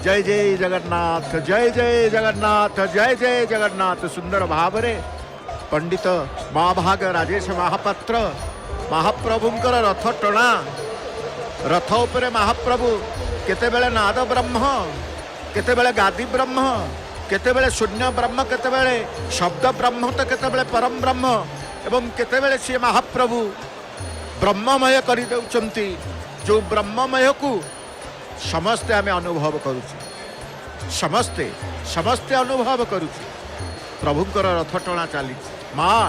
जय जय जगन्नाथ जय जय जगन्नाथ सुंदर भाव पंडित महाभाग राजेश महापात्र महाप्रभुंकर रथ टणा रथ उपरे महाप्रभु केतेबेले नाद ब्रह्म केतेबेले गादी ब्रह्म केतेबेले शून्य ब्रह्म केतेबेले शब्द ब्रह्म तो केतेबेले परम ब्रह्म एवं केतेबेले सी महाप्रभु ब्रह्ममय कर दउचंती जो ब्रह्ममय को समस्ते आमे अनुभव करूची समस्ते समस्ते अनुभव करूची प्रभुंकर रथ टणा चली माँ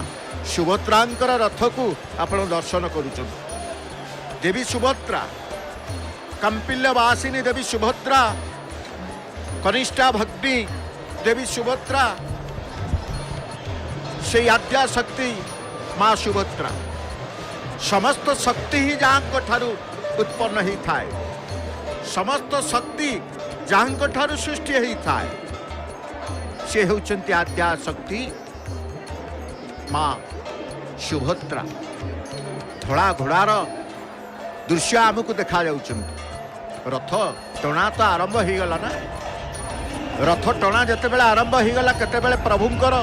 सुभद्रांकर रथ को आपण दर्शन करूचन देवी सुभद्रा कंपिल्यवासिनी देवी सुभद्रा कनिष्ठा भक्ति देवी सुभद्रा से आद्या शक्ति माँ सुभद्रा समस्त शक्ति ही जहाँ ठारू उत्पन्न ही थाए समस्त शक्ति जहाँ ठारू सृष्टि ही थाए से होचंती आद्या शक्ति माँ सुभद्रा धड़ा घोड़ार दृश्य आमको देखा रथ टणा तो आरंभ हो गला ना रथ टणा जिते बेले आरंभ हो गला केते प्रभुंकर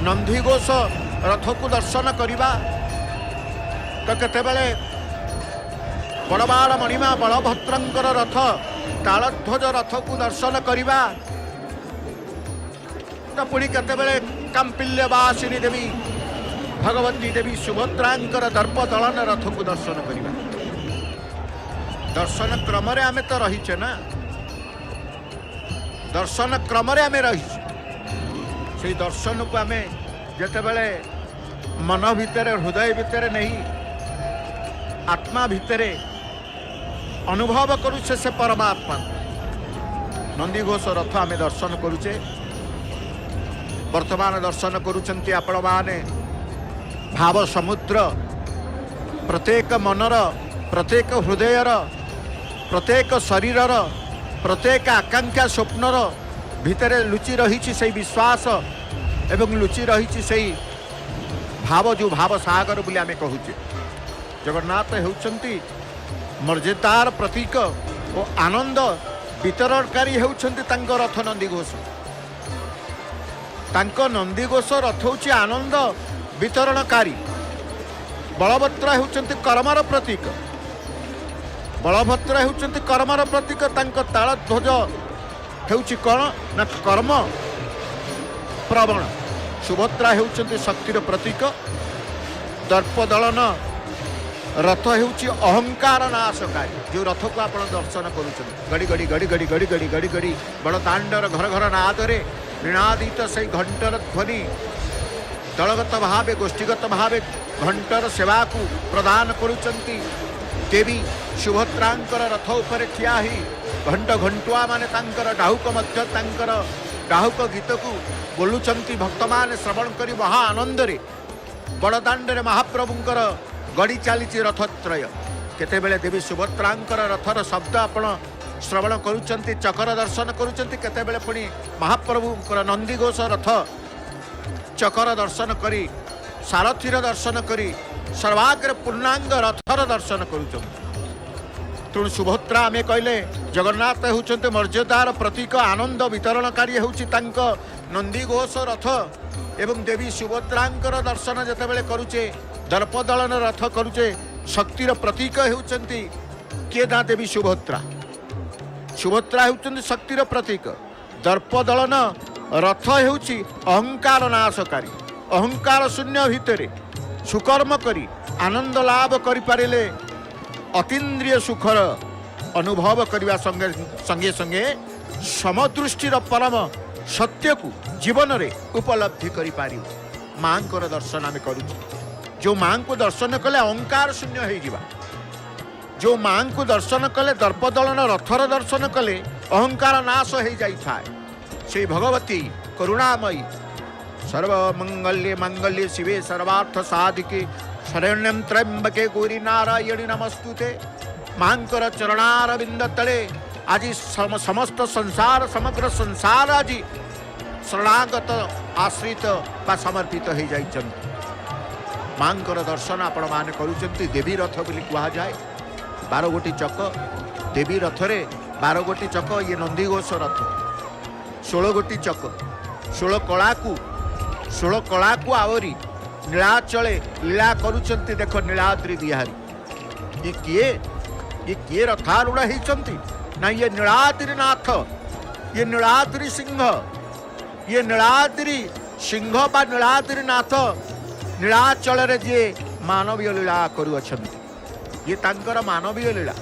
नंदीघोष रथ को दर्शन करवा तो केते बड़बाड़ मणिमा बलभद्रंकर रथ तालध्वज रथ को दर्शन करवा तो पुणी केते कांपिल्यवासिनी देवी भगवती देवी सुभद्रांकर दर्प दलन रथ को दर्शन करवा दर्शन क्रम आमे तो रहीचे ना दर्शन क्रम आमे रहीचे से दर्शन को आमे जेतेबेले मन भितर हृदय भितर नहीं आत्मा भितर अनुभव करुचे से परमात्मा नंदीघोष रथ आमे दर्शन करुचे वर्तमान दर्शन करुचंती आपण माने भाव समुद्र प्रत्येक मनर प्रत्येक हृदयर प्रत्येक शरीरर प्रत्येक आकांक्षा स्वप्नर भितर लुचि रही से विश्वास एवं लुचि रही से भाव जो भाव सागर बोली आमे कहूचे जगन्नाथ होउचंती मर्यादार प्रतीक और आनंद वितरणकारी होउचंती तांको रथ नंदीघोष तांको नंदीघोष रथ होउची आनंद वितरणकारी बलभद्र होउचंती कर्मर प्रतीक बलभद्र होउचंती कर्मर प्रतीक तांको तालध्वज हेउची कौन ना कर्म प्रवण सुभद्रा हेउचंती शक्तिर प्रतीक दर्पदलन रथ हेउची अहंकार नाशकारी जो रथ को आप दर्शन करुछन गड़ी गड़ी गड़ी गड़ी गड़ी गड़ी गड़ी गड़ी बड़ दांडर घर घर नादरे निनादित से घंटर ध्वनि दलगत भावे गोष्ठीगत भावे घंटर सेवा को प्रदान करुचंती देवी सुभद्रांकर रथ उपरे ठिया ही घंट घंटुआ माने तांकर डाहुक मध्य तांकर डाहुक गीत को बोलुचंती भक्त माने श्रवण करी महा आनंद रे बड़दाण्डे महाप्रभुंकर गड़ी चली रथत्रय केतेबेले देवी सुभद्रांकर रथर शब्द आपण श्रवण करुचंती चकर दर्शन करुचंती केतेबेले पुणी महाप्रभुंकर नंदीघोष रथ चकर दर्शन करी सारथीर दर्शन करी सर्वाग्र पूर्णांग रथर दर्शन करुचंती तेणु सुभद्रा आमे कहले जगन्नाथ होउचंते मर्यादार प्रतीक आनंद वितरणकारी होउची तांको नंदीघोष रथ एवं देवी सुभद्रांकर दर्शन जेतेबेले करुचे दर्पदलन रथ करुचे शक्तिर प्रतीक होउचंती किए ना देवी सुभद्रा सुभद्रा होउचंती शक्तिर प्रतीक दर्पदलन रथ होउची अहंकार नाशकारी अहंकार शून्य भितरे सुकर्म करी आनंद लाभ करि पारिले अतीन्द्रिय सुखर अनुभव करने संगे संगे संगे समदृष्टिर परम सत्य को जीवन रे उपलब्धि करि पारि मां को दर्शन आम करूँ जो मां को दर्शन कले अहंकार शून्य हो जिवा जो मां को दर्शन कले दर्पदलन रथर दर्शन कले अहंकार नाश हो जाई थाए से भगवती करुणामयी सर्वमंगल्ये मंगल्ये शिवे सर्वार्थ साधिके शरण्यं त्र्यंबके गौरी नारायणी नमस्तुते मांकर चरणारविंद तले आज समस्त संसार समग्र संसार आज शरणागत आश्रित बा समर्पित हो जाइछन मांकर दर्शन आपण माने करूचंती देवी रथ बोली कहा जाए 12 गोटी चक देवी रथरे 12 गोटी चक ये नंदीघोष रथ 16 गोटी चक 16 कला को आवरी नीलाचले लीला करुचंती। देख नीलाद्री बिहारी ये किए रथारूढ़ होती ना ये नीलाद्री नाथ ये नीलाद्री सिंह ये नीलाद्री सिंह बा नीलाद्री नाथ नीलाचल जे मानवीय लीला करुअछंती ये तांकर मानवीय लीला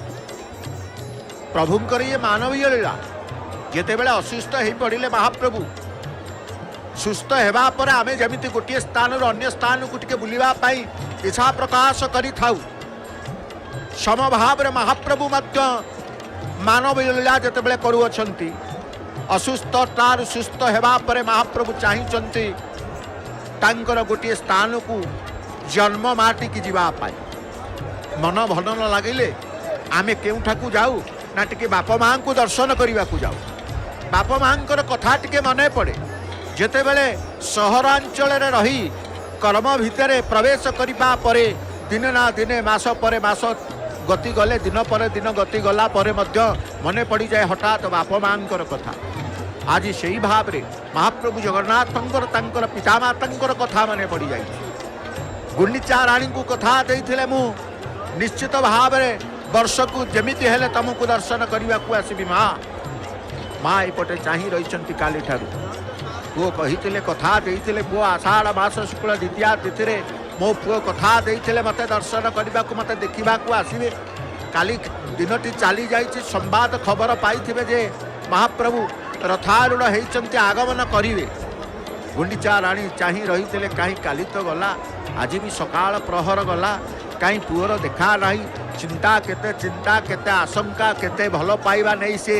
प्रभुंकर ये मानवीय लीला जिते बेले असुस्थ हो पड़े महाप्रभु सुस्थ हेबा पर आमे जमिति गोटे स्थान अन्य स्थान को टिके बुलिबा पाई इच्छा प्रकाश करि थाउ समभाव रे महाप्रभु मध्य मानवीय लीला जिते बेले करुअछंती असुस्थ तार सुस्थ हेबा पर महाप्रभु चाहिचंती तांकर गोटे स्थान को जन्म माटी की जीवा पाई मन भल न लगिले आमे केउठा को जाऊ ना टिके बाप मां को दर्शन करने को जाऊ बाप मां कथा टिके मने पड़े जेते बेले सहरांचल रही कर्म भितर प्रवेश करबा परे दिन ना दिने मास पर मास गति गले दिन पर दिन गति गला परे मध्य मने पड़ी जाए हठात बाप मां कथा आज से ही भाव रे महाप्रभु जगन्नाथंकर तांकर पितामातांकर कथा मने पड़ी जाए गुंडीचा रानी को कथा देइथिले मु निश्चित भाव रे वर्ष को जमिति हेले तुमको दर्शन करने को आसबि माँ एपटे चाही रही काली ठारू पुओ कही कथा देइथिले पुओ आषाढ़ मास शुक्ल द्वितीया तिथि रे मो पुओ कथा देइथिले मते दर्शन करने को मते देखा आसबे काली दिनटी चली जाइए संवाद खबर पाइथिबे जे महाप्रभु रथारूढ़ होती आगमन करेंगे गुंडीचा राणी चाही रही कहीं काली तो गला आज भी सकाल प्रहर गला कहीं पुअर देखा नहीं चिंता केते आशंका केते भल पाइबा नहीं से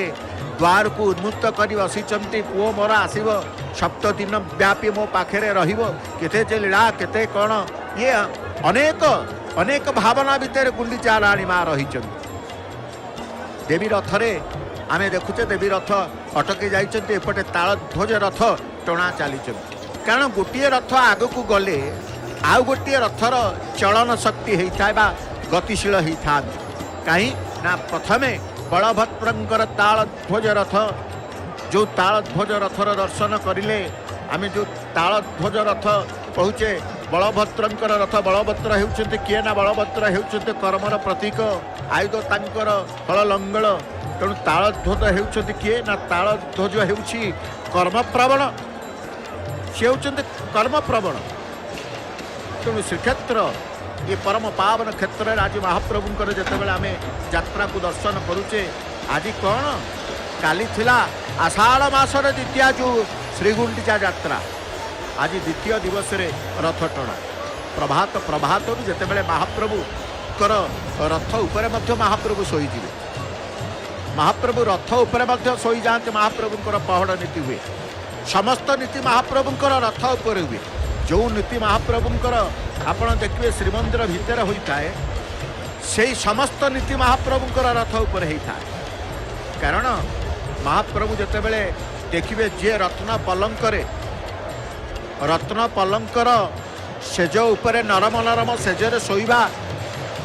द्वार को उन्मुक्त कर बसीचंती पुओ मोर आसब 7 दिन व्यापी मो पाखे रहिबो केते जे लीला केते कौन ये अनेक अनेक भावना भितर गुंडीचा राणी माँ रही देवी रथरे आमे देखुचे देवी रथ अटकी जाइछन्ते एपटे ताल ध्वज रथ टणा चली कारण गोटे रथ आग को गले आउ गोटे रथर चलन शक्ति होता है गतिशील होता कहीं ना प्रथमे बलभद्रंकर ताल ध्वज रथ जो ताल ध्वज रथर दर्शन करिले आमे जो ताल ध्वज रथ कहूचे बलभद्रंकर रथ बलभद्र होउछन्ते किए ना बलभद्र होउछन्ते कर्मर प्रतीक आयुध तांकर हल लंगल तेणु तालध्वज होउछन्ते किए ना तालध्वज होउछि कर्मप्रवण से होउछन्ते कर्मप्रवण तेणु श्रीक्षेत्र ये परम पावन क्षेत्र में आज महाप्रभुंकर जितेबाला आम यात्रा को दर्शन करुचे आज कौन काली थिला आषाढ़ मासर द्वितीय जो श्रीगुंडीचा यात्रा आज द्वितीय दिवस रे रथ टणा प्रभात प्रभात जितेबाला महाप्रभुकर रथ उपरे मध्य महाप्रभु शोईजिवे महाप्रभु रथ उपरे मध्य शोई जाते महाप्रभुंकर पहड़ नीति हुए समस्त नीति महाप्रभुंकर रथ उपर हुए जो नीति महाप्रभुंकर आपण देखिए श्रीमंदिर भितर होता है से समस्त नीति महाप्रभुंकर रथ उपर होता है कारण महाप्रभु जितेबाला देखिए जे रत्न पलंकर सेज उपरे नरम नरम सेजरे शोइबा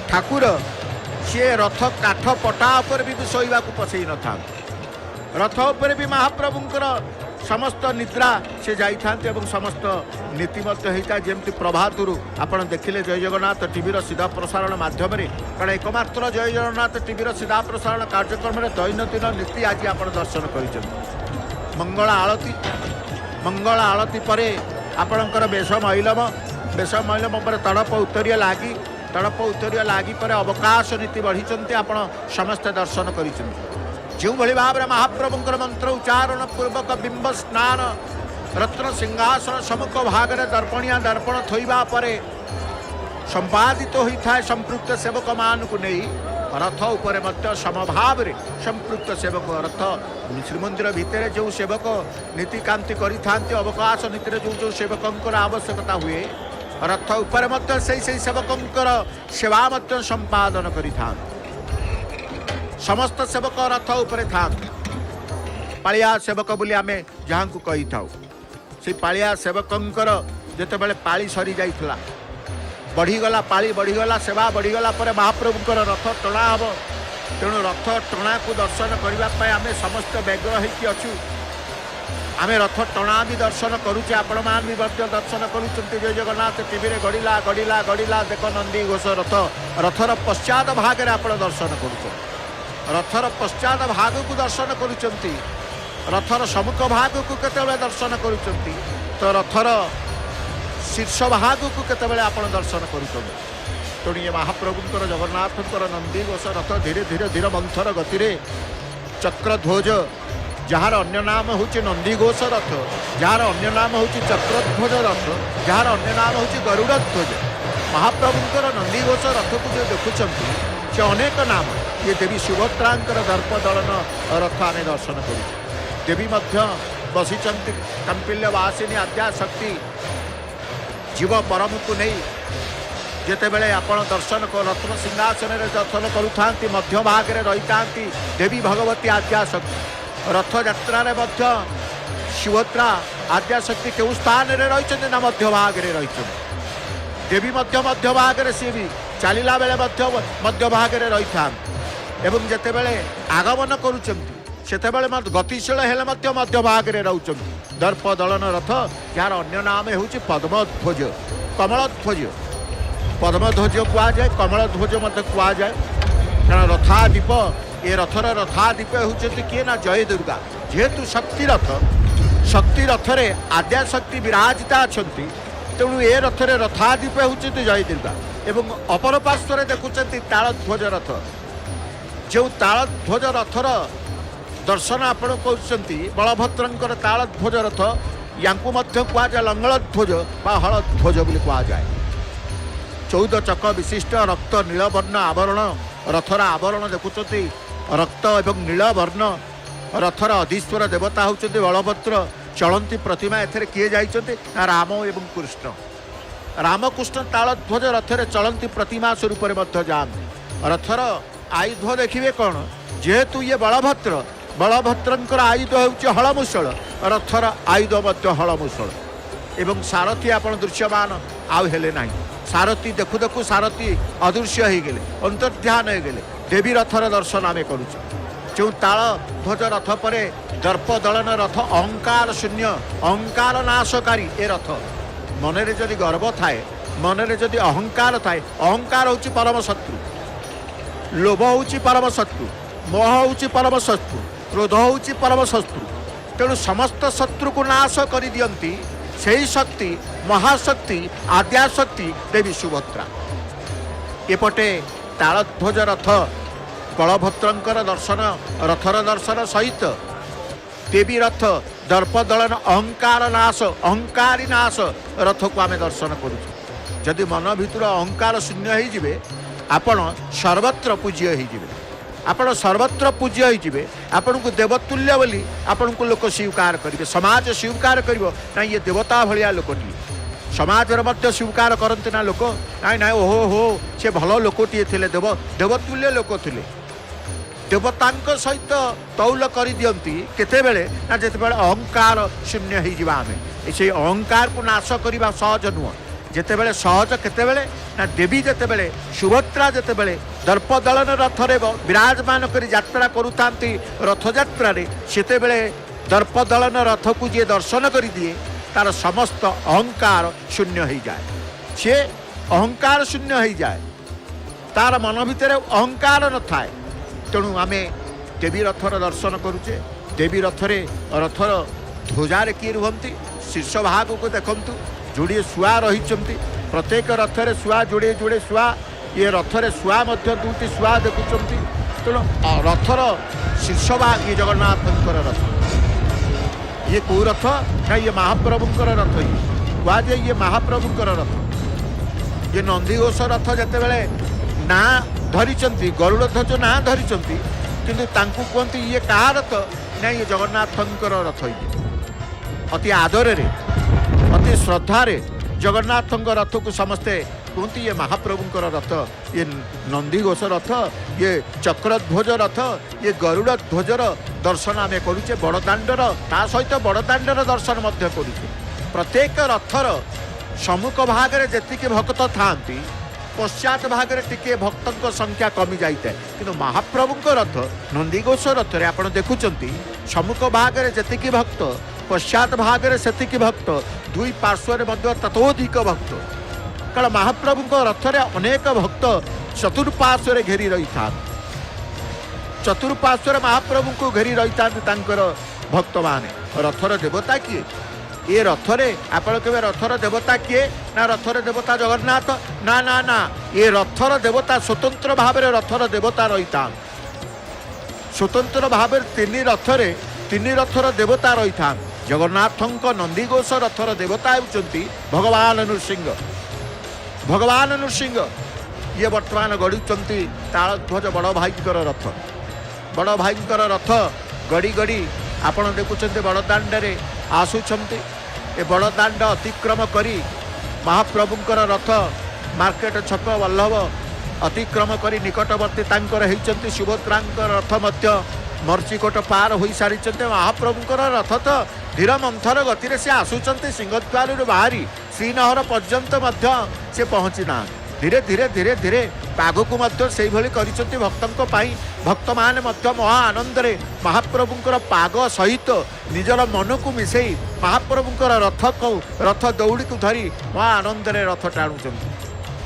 ठाकुर सी रथ काठ पटा उपर भी शोइबा को पसई न था रथ उपर भी महाप्रभुंकर समस्त निद्रा से जाइथांते एवं समस्त नीति होता जमती प्रभातरू आपण देखिले जय जगन्नाथ टीवी सीधा प्रसारण माध्यम कारण एकमात्र जय जगन्नाथ टीवी सीधा प्रसारण कार्यक्रम में दैनंदिन नीति आज आप दर्शन कर मंगल आलती पर आपणकर बेश मैलम पर तड़प उत्तरीय लागी पर अवकाश नीति बढ़ी आप समस्ते दर्शन कर जो भली भाव महाप्रभुंकर मंत्र उच्चारण पूर्वक बिंब स्नान रत्न सिंहासन सम्मुख भाग में दर्पणिया दर्पण थोइबा परे संपादित होता है संपृक्त सेवक मान को नहीं रथ उपरे मध्य समभाव संपृक्त सेवक रथ श्रीमंदिर भितर जो सेवक नीतिकांति करि अवकाश नीति जो जो सेवकंकर आवश्यकता हुए रथ उपरे मध्य से सेवकंकर सेवा मध्य संपादन करि समस्त सेवक रथ उपरे था पालिया सेवक बोली आमे जहाँ को कही था से पालिया सेवकंकर जितेबाला पाली सरी जाइथला बढ़ीगला पाली बढ़ीगला सेवा बढ़ीगला पर महाप्रभुंकर रथ टणा हम तेणु रथ टणा को दर्शन करने आम समस्त व्यग्र होचु आम रथ टणा भी दर्शन करुचे आपण मान भी दर्शन करुँच जय जगन्नाथ टीवी रे गड़िला गड़िला गड़िला देख नंदी घोष रथ रथर पश्चात भाग में आप दर्शन करुच रथर पश्चात भाग को दर्शन करुँच रथर सम्मुख भाग को केतबेले दर्शन करुँच तो रथर शीर्ष भाग को केतबेले आप दर्शन करुँच तेणु ये महाप्रभुंर जगन्नाथंकर नंदी घोष रथ धीरे धीरे धीरे मंथर गति चक्रध्वज जार अन्य नाम हूँ नंदी घोष रथ जार अन्य नाम हूँ चक्रध्वज रथ जार अन्य नाम हूँ गरुड़ध्वज महाप्रभुंर नंदी घोष रथ को जो देखुं से अनेक नाम ये देवी सुभद्रांकर दर्प दलन रथ आम दर्शन कर देवी बसी कंपिल्यवासिनी आद्याशक्ति जीव परम को नहीं जिते बड़े आप दर्शन को रत्न सिंहासन दर्शन करुता मध्य भाग में रही था देवी भगवती आद्याशक्ति रथ यात्रा सुभद्रा आद्याशक्ति क्यों स्थान में रही ना मध्य भाग में रही देवी मध्य भाग में सी भी चलला बेले मध्य भाग में रही था एवं जिते बड़े आगमन करुँचे गतिशील हेले मध्य भाग में रोच दर्प दलन रथ जार अन्य नाम हूँ पद्मध्वज कमलध्वज पद्मध्वज कहुए कमलध्वज कहुए कारण रथादीप ये रथर रथादीप होती किए ना जय दुर्गा जेहेतु शक्ति रथरे आद्याशक्ति विराजिता अच्छा तेणु ए रथरे रथादीप होती जय दुर्गा एवं अपर पार्श्व देखुं तालध्वज रथ जो तालध्वज रथर दर्शन आपण कहते बलभद्रंकर तालध्वज रथ या कहुए लंगलध्वज हलध्वज बोली कहुए 14 चक विशिष्ट रक्त नीलवर्ण आवरण रथर आवरण देखुं रक्त एवं नीलवर्ण रथर अधीश्वर देवता होती बलभद्र चलती प्रतिमा एथेर किए जाइछन्ते राम एवं कृष्ण रामकृष्ण तालध्वज रथरे चलती प्रतिमा स्वरूप जाते रथर आयुध देखिए कौन जेहेतु ये बलभद्रंकर आयुध हूँ हलमुशल रथर आयुध हलमुशल एवं सारथी आप दृश्यमान आउ हेले ना सारथी देखु देखु सारथी अदृश्य हो गले अंतर्ध्यान हो गले देवी रथर दर्शन आम करुँ जो ताल ध्वज रथ पर दर्प दलन रथ अहंकार शून्य अहंकार नाशकारी ए रथ मनरे जदि गर्व थाए मनरे जदि अहंकार थाए अहंकार हूँ परम शत्रु लोभ हूँ परम शत्रु मोह हूँ परम शत्रु क्रोध हूँ परम शत्रु तेणु समस्त शत्रु को नाश कर दियंती से शक्ति महाशक्ति आद्याशक्ति देवी सुभद्रा एपटे तालध्वज रथ बलभद्रंकर दर्शन रथर दर्शन सहित देवी रथ दर्प दलन अहंकार नाश अहंकारी नाश रथ को आम दर्शन करुँ जदि मन भितर अहंकार शून्य होइजिबे आपण सर्वत्र पूज्य होइजिबे आपण सर्वत्र पूज्य होइजिबे आपण को देवतुल्य बोली आपण को लोक स्वीकार करेंगे समाज स्वीकार करिवो ना ये देवता भलिया लोकटी समाज मध्य स्वीकार करते ना लोक नाई ना ओहो हो से भल लोकटे थे देवतुल्य लोक थे देवता सहित तौल कर दियंती केतेबेले ना जेतेबेले अहंकार शून्य हो आम से अहंकार को नाश करने सहज नुह जितेबेले सहज केतेबेले ना देवी जितेबेले सुभद्रा जितेबेले दर्प दलन रथरे विराजमान कर यात्रा करुता रथयात्रा सेतेबेले दर्प दलन रथ को जी दर्शन कर दिए तार समस्त अहंकार शून्य हो जाए सी अहंकार शून्य हो जाए तार मन भितर अहंकार न थाए तेणु आम देवी रथर दर्शन करुचे देवी रथरे रथर ध्वजार किए रुहंती शीर्ष भाग को देखंतु जोड़े शुआ रही प्रत्येक रथरे शुआ जोड़े जोड़े शुआ ये रथरे शुआ दुटी शुआ देखुं तेणु रथर शीर्ष भाग ये जगन्नाथंकर रथ ये कौ रथ ना ये महाप्रभुंकर रथ ये कहुए ये महाप्रभुंकर रथ ये नंदीघोष रथ जिते बड़े ना धरी गरुड़ ध्वज ना धरी किंतु तांकु कहते ये क्या रथ ना ये जगन्नाथंकर रथ ये अति आदर अति श्रद्धार जगन्नाथंक रथ को समस्ते कहते ये महाप्रभुंकर रथ ये नंदीघोष रथ ये चक्रध्वज रथ ये गरुड़ ध्वजर दर्शन आम करुचे बड़दाण्डर ता सहित बड़दाण्डर दर्शन करुचे प्रत्येक रथर सम्मुख भाग में जी भक्त था पश्चात भाग में टिके भक्तों संख्या कमी जाए कि महाप्रभु रथ नंदीघोष रथ में आप देखुं सम्मुख भाग में जी भक्त पश्चात भाग में से भक्त दुई पार्श्व ततोधिक भक्त कारण महाप्रभु रथ में अनेक भक्त चतुर्पार्श्व घेरी रही था चतुर्पार्श्व महाप्रभु को घेरी रही था भक्त माने रथर देवता किए ये रथरे आपण के रथर देवता किए ना रथर देवता जगन्नाथ ना ना ना ये रथर देवता स्वतंत्र भाव में रथर देवता रही था स्वतंत्र भाव तीन रथर देवता रही था जगन्नाथ नंदीघोष रथर देवता होती भगवान नृसिंह ये वर्तमान गढ़ुं तालध्वज बड़ भाईकर रथ गड़ी गड़ी आपण देखुं बड़दाण्डे आसुंच ए बड़दाण्ड अतिक्रम करी महाप्रभुंकर रथ मार्केट छक वल्लभ अतिक्रम करी निकटवर्ती होती सुभद्रा रथ मध्य मर्चिकोट पार हो सारी महाप्रभुंकर रथ तो धीर मंथर गति से आसुंच सिंहद्वार बाहरी श्रीनगर पर्यंत से पहुँची ना धीरे धीरे धीरे धीरे आगक भक्तों भक्त मान महा आनंद महाप्रभुंकर पाग सहित निजर मन को मिसई महाप्रभुंकर रथ दौड़ी को धरी महा आनंद रथ टाणुच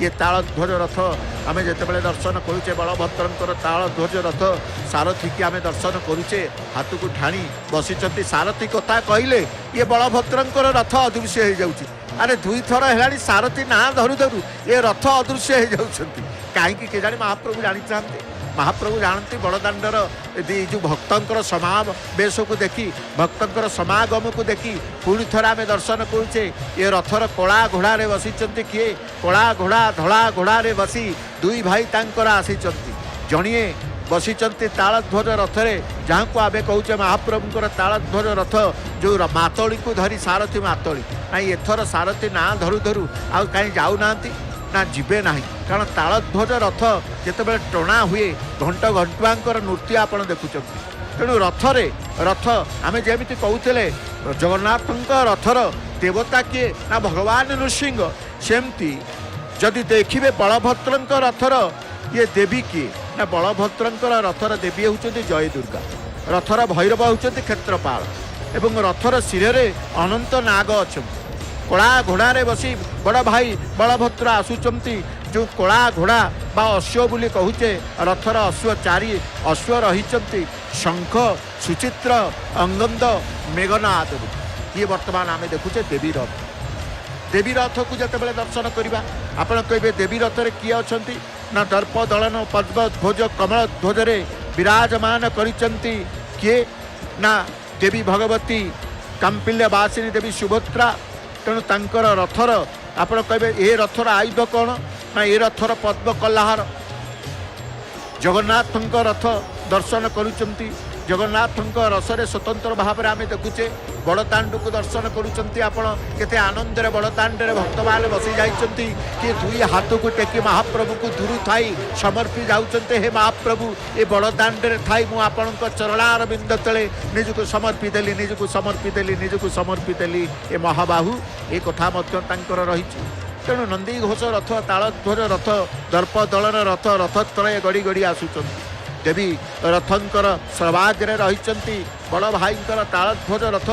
ये तालध्वज रथ आम जिते दर्शन करुचे बलभद्र तालध्वज रथ सारथी की आम दर्शन करुचे हाथ को ठाणी बसी सारथी कथा कहले ये बलभद्र रथ अदृश्य हो जाऊँगी अरे दुई थर है सारथी ना धरू धरू ये रथ अदृश्य हो जाती कहीं केजाणी महाप्रभु जानी चाहते महाप्रभु जानती बड़दाण्डर जो भक्तर समावेश को देखी भक्तर समागम को देखी पुणी थर आम दर्शन करुचे ये रथर कला घोड़े बसी किए कला घोड़ा धला घोड़े बसी दुई भाई तांकर आसी जड़िए बसी तालध्वज रथरे जहाँ को आम कहे महाप्रभुंर तालध्वज रथ जो मातली को धरी सारथी मातली ना एथर सारथी ना धरू धरू आ कहीं जाऊना ना जीवे ना कारण तालध्वज रथ जिते टणा हुए घंट घंटुआंकर नृत्य आप देखुं तेणु रथरे रथ आम जमी कहते जगन्नाथ रथर देवता किए ना भगवान नृसिंह सेमती जदि देखिए बलभद्र रथर ये देवी किए ना बलभद्र रथर देवी होती जय दुर्गा रथर भैरव होती क्षेत्रपाल एवं रथर शिरे अनंत नाग अच्छा कला घोड़े बसी बड़ भाई बलभद्र आसुचंती जो कला घोड़ा बा अश्व बोली कहूचे रथर अश्व चारि अश्व रही शंख सुचित्र अंगंद मेघनाद ये वर्तमान आम देखुचे देवी रथ को जिते दर्शन करवा आपड़ कहे देवी रथ किए अच्छा ना दर्प दलन पद्म ध्वज कमल ध्वजरे विराजमान करिचंती किए ना देवी भगवती कांपिल्यवासिनी देवी सुभद्रा तेणु तांकर रथर आप कहे ये रथर आयुध कौन ना ये रथर पद्म कलाहार जगन्नाथ रथ दर्शन करुचंती जगन्नाथ रसरे स्वतंत्र भाव में आम देखुचे बड़दाण्ड को दर्शन करुँचे आनंद बड़दाण्डे भक्त मैंने बसी जाइंट कि दुई हाथ को टेकी महाप्रभु को दूर थी समर्पी जाऊँचे हे महाप्रभु ये बड़दाण्डे थी मुझे चरणार बिंद तले निजक समर्पी देली निजक समर्पी देली निजक समर्पी देली ये महाबाहु ये कथा रही तेणु नंदीघोष रथ तालध्वज रथ दर्प दलन रथ रथ तले गड़ी गड़ी आसुच्च देवी रथंकर सर्वाज रही बड़ भाईंकर तालध्वज रथ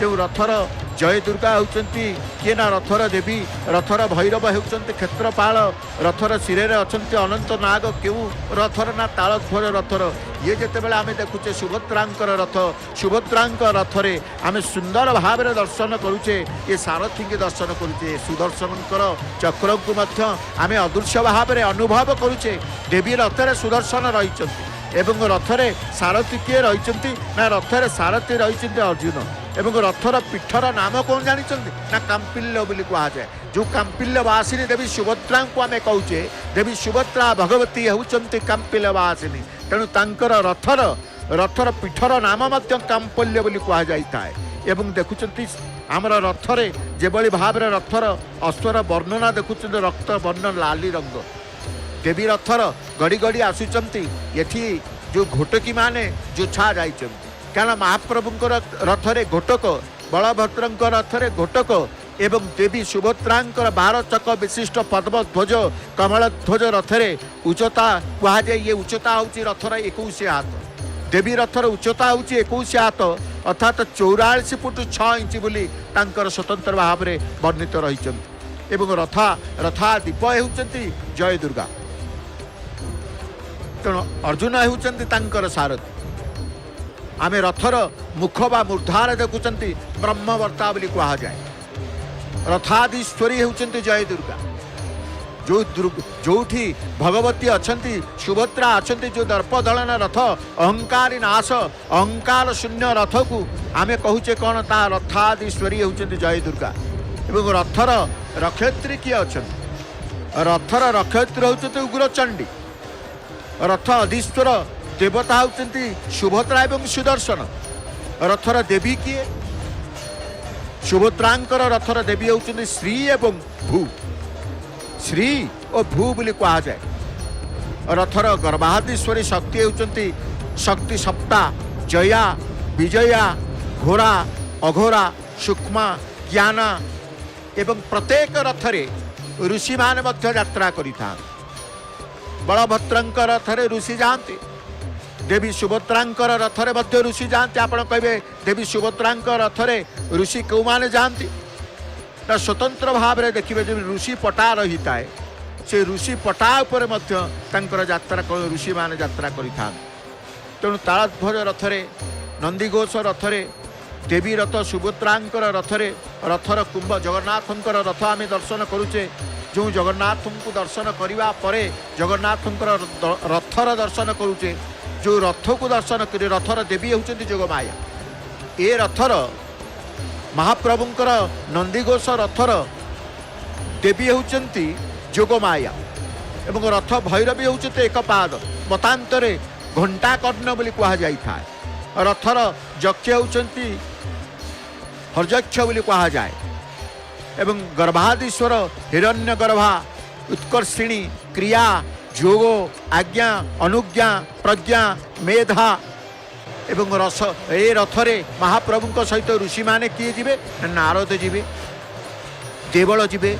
जो रथर जय दुर्गा होती किए ना रथर देवी रथर भैरव होती क्षेत्रपाल रथर शिरे अच्छा अनंत नाग क्यों रथर ना तालध्वज रथर ये जिते आम देखुचे सुभद्रांकर रथ सुभद्रांक रथरे आम सुंदर भाव में दर्शन करुचे ये सारथी के दर्शन करुचे सुदर्शनकर चक्र को आम अदृश्य भाव में अनुभव करुचे देवी रथरे सुदर्शन रही एवं रथरे सारथी किए रही ना रथरे सारथी रही अर्जुन एवं रथर पीठर नाम कौन जानते ना कांपिल्य बोली कहुए जो कांपिल्यवासिनी देवी सुभद्रा को आम कहे देवी सुभद्रा भगवती होती कांपिल्यवासिनी तेणु तांकर रथर पीठर नाम कांपल्य बोली कहुए एवं देखुं आमर रथरे जेभली भाव रथर अश्वर वर्णना देखुं रक्त वर्ण लाली रंग देवी रथर गड़ी गड़ी आसुचंती ये जो घोटकी माने जो छा जाइचंती कारण महाप्रभुंकर रथरे घोटक बलभद्र रथरे घोटक एवं देवी सुभद्रांकर 12 चक विशिष्ट पद्म ध्वज कमल ध्वज रथरे उच्चता कह जाए ये उच्चता हूँ रथर 21 हाथ देवी रथर उच्चता हूँ 21 हाथ अर्थात 44 फुट 6 इंच बोली तांकर स्वतंत्र भाव में वर्णित रही एवं रथा दीप होती जय दुर्गा तेणु अर्जुन होती सारथी आमे रथर मुख बा मूर्धार देखुंत ब्रह्मवर्ता बोली कह जाए रथाधीश्वरी होती जय दुर्गा जो भगवती अच्छी सुभद्रा अच्छा जो दर्प दलन रथ अहंकारी नाश अहंकार शून्य रथ को आमे कहूचे कौन ता रथाधीश्वरी होती जय दुर्गा एवं रथर रक्षयत्री किए अच्छा रथर रक्षयत्री होती उग्रचंडी रथ अधीश्वर देवता होती सुभद्रा एवं सुदर्शन रथर देवी किए सुभद्रांकर रथर देवी होती श्री एवं भू श्री और भू बोली कह जाए रथर गर्भाधीश्वरी शक्ति होती शक्ति सप्ता जया विजया घोरा अघोरा सूक्ष्म ज्ञान एवं प्रत्येक रथरे ऋषि मान यात्रा करिथा बलभद्रंकर रथरे ऋषि जाती देवी सुभद्रांकर रथरे मध्य ऋषि जाती आपण कहे देवी सुभद्रांकर रथरे ऋषि कौ माने जाती ना स्वतंत्र भाव में देखिए जब ऋषि पटा रही थाए से ऋषि पटा उपर यात्रा ऋषि मान यात्रा करिथा तेणु तालध्वज रथरे नंदीघोष रथरे देवी रथ सुभद्रांकर रथरे रथर कुंभ जगन्नाथंकर रथ आम दर्शन करुचे जो जगन्नाथ को दर्शन करने पर जगन्नाथंकर रथर दर्शन करुचे जो रथ को दर्शन कर रथर देवी होती जोगमाया ए रथर महाप्रभुंकर नंदीघोष रथर देवी होती जोगमाया एवं रथ भैरवी होती एक पाद मतांतरे घंटा कर्ण बोली कह जाए रथर यक्ष होती हरजक्ष बोली कह जाए एवं गर्भाधीश्वर हिरण्य गर्भा उत्कर्षिणी क्रिया जोग आज्ञा अनुज्ञा प्रज्ञा मेधा एवं रस ए रथरे महाप्रभु सहित ऋषि माने किए जिवे नारद जीवे देवल जीवे